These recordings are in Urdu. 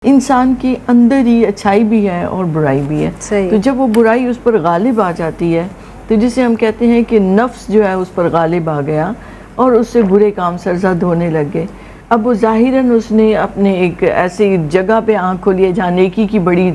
انسان کے اندر ہی اچھائی بھی ہے اور برائی بھی ہے. تو جب وہ برائی اس پر غالب آ جاتی ہے تو جسے ہم کہتے ہیں کہ نفس جو ہے اس پر غالب آ گیا اور اس سے برے کام سرزد ہونے لگ گئے. اب وہ ظاہراً اس نے اپنے ایک ایسی جگہ پہ آنکھ کھولی ہے جہاں نیکی کی بڑی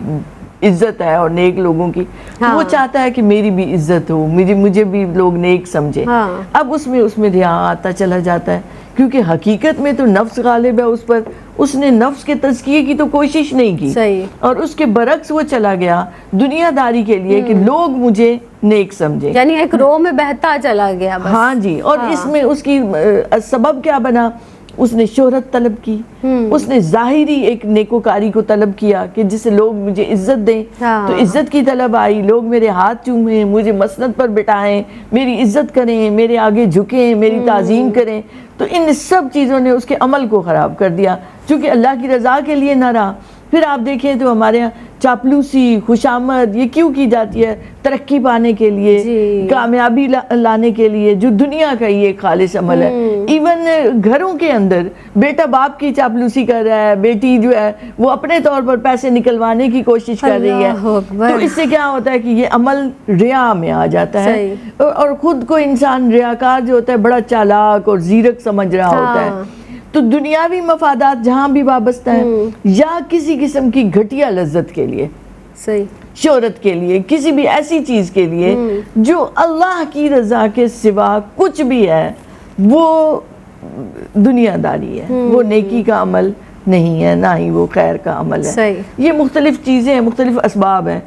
عزت ہے اور نیک لوگوں کی. وہ چاہتا ہے کہ میری بھی عزت ہو, مجھے بھی لوگ نیک سمجھے. اب اس میں ریا آتا چلا جاتا ہے کیونکہ حقیقت میں تو نفس غالب ہے اس پر. اس نے نفس کے تزکیے کی تو کوشش نہیں کی اور اس کے برعکس وہ چلا گیا دنیا داری کے لیے کہ لوگ مجھے نیک سمجھے, یعنی ایک رو میں بہتا چلا گیا بس. ہاں جی. اور اس میں اس کی سبب کیا بنا؟ اس نے شہرت طلب کی, اس نے ظاہری ایک نیکوکاری کو طلب کیا کہ جسے لوگ مجھے عزت دیں. تو عزت کی طلب آئی, لوگ میرے ہاتھ چومیں, مجھے مسند پر بٹھائیں, میری عزت کریں, میرے آگے جھکیں, میری تعظیم کریں. تو ان سب چیزوں نے اس کے عمل کو خراب کر دیا چونکہ اللہ کی رضا کے لیے نہ رہا. پھر آپ دیکھیں تو ہمارے یہاں چاپلوسی, خوشامد یہ کیوں کی جاتی ہے؟ ترقی پانے کے لیے, کامیابی لانے کے لیے, جو دنیا کا یہ خالص عمل ہے. ایون گھروں کے اندر بیٹا باپ کی چاپلوسی کر رہا ہے, بیٹی جو ہے وہ اپنے طور پر پیسے نکلوانے کی کوشش کر رہی ہے. تو اس سے کیا ہوتا ہے کہ یہ عمل ریا میں آ جاتا ہے اور خود کو انسان ریاکار جو ہوتا ہے بڑا چالاک اور زیرک سمجھ رہا ہوتا ہے. تو دنیاوی مفادات جہاں بھی وابستہ ہیں یا کسی قسم کی گھٹیا لذت کے لیے, شہرت کے لیے, کسی بھی ایسی چیز کے لیے جو اللہ کی رضا کے سوا کچھ بھی ہے, وہ دنیا داری ہے, وہ نیکی کا عمل نہیں ہے, نہ ہی وہ خیر کا عمل ہے. یہ مختلف چیزیں ہیں, مختلف اسباب ہیں.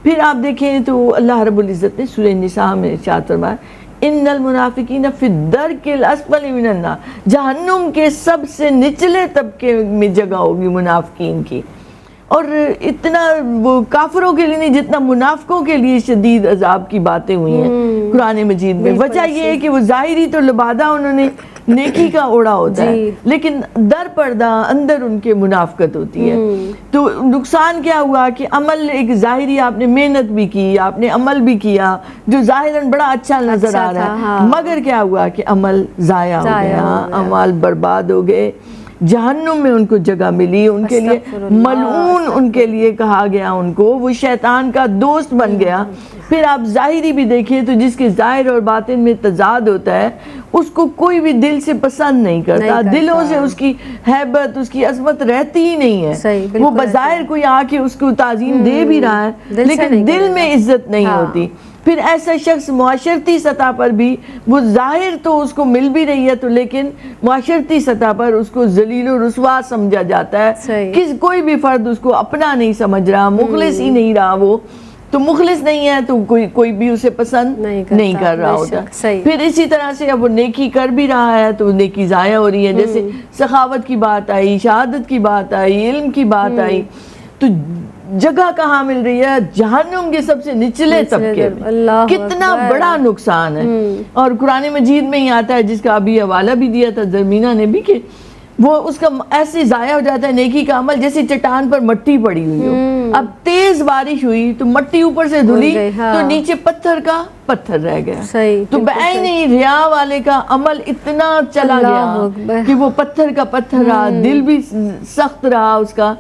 پھر آپ دیکھیں تو اللہ رب العزت نے سورہ نساء میں ارشاد فرمایا ان المنافقین فی الدرک الاسفل من النار, جہنم کے سب سے نچلے طبقے میں جگہ ہوگی منافقین کی. اور اتنا وہ کافروں کے لیے نہیں جتنا منافقوں کے لیے شدید عذاب کی باتیں ہوئی ہیں قرآن مجید میں. وجہ یہ ہے کہ وہ ظاہری تو لبادہ انہوں نے نیکی کا اوڑا ہوتا ہے لیکن در پردہ اندر ان کے منافقت ہوتی ہے. تو نقصان کیا ہوا کہ عمل ایک ظاہری آپ نے محنت بھی کی, آپ نے عمل بھی کیا جو ظاہراً بڑا اچھا نظر آ رہا ہے, مگر کیا ہوا کہ عمل ضائع ہو گیا, عمل برباد ہو گئے. جہنم میں ان کو جگہ ملی, ان کے لیے ملعون ان کے لیے کہا گیا, ان کو وہ شیطان کا دوست بن گیا. پھر آپ ظاہری بھی دیکھیں تو جس کے ظاہر اور باطن میں تضاد ہوتا ہے اس کو کوئی بھی دل سے پسند نہیں کرتا, دلوں سے اس کی ہیبت, اس کی عظمت رہتی ہی نہیں ہے. وہ بظاہر کوئی آ کے اس کو تعظیم دے بھی رہا ہے لیکن دل میں عزت نہیں ہوتی. پھر ایسا شخص معاشرتی سطح پر بھی وہ ظاہر تو اس کو مل بھی رہی ہے تو لیکن معاشرتی سطح پر اس کو ذلیل و رسوا سمجھا جاتا ہے. کوئی بھی فرد اس کو اپنا نہیں سمجھ رہا, مخلص ہی نہیں رہا. وہ تو مخلص نہیں ہے تو کوئی بھی اسے پسند نہیں کر رہا ہوتا. پھر اسی طرح سے اب وہ نیکی کر بھی رہا ہے تو نیکی ضائع ہو رہی ہے. جیسے سخاوت کی بات آئی, شہادت کی بات آئی, علم کی بات آئی, تو جگہ کہاں مل رہی ہے؟ جہنم کے سب سے نچلے طبقے میں. کتنا بڑا نقصان ہے. اور قرآن مجید میں ہی آتا ہے جس کا ابھی حوالہ بھی دیا تھا زرمینہ نے بھی کہ وہ اس کا ایسے ضائع ہو جاتا ہے نیکی کا عمل جیسے چٹان پر مٹی پڑی ہوئی ہو. اب تیز بارش ہوئی تو مٹی اوپر سے دھلی تو نیچے پتھر کا پتھر رہ گیا. تو بعین ہی ریا والے کا عمل اتنا چلا گیا کہ وہ پتھر کا پتھر رہا, دل بھی سخت رہا اس کا,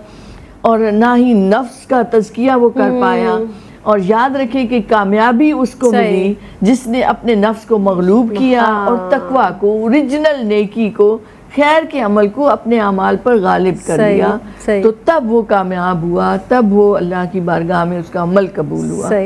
اور نہ ہی نفس کا تزکیہ وہ کر پایا. اور یاد رکھیں کہ کامیابی اس کو ملی جس نے اپنے نفس کو مغلوب کیا اور تقویٰ کو, اوریجنل نیکی کو, خیر کے عمل کو اپنے اعمال پر غالب کر لیا. تو تب وہ کامیاب ہوا, تب وہ اللہ کی بارگاہ میں اس کا عمل قبول ہوا.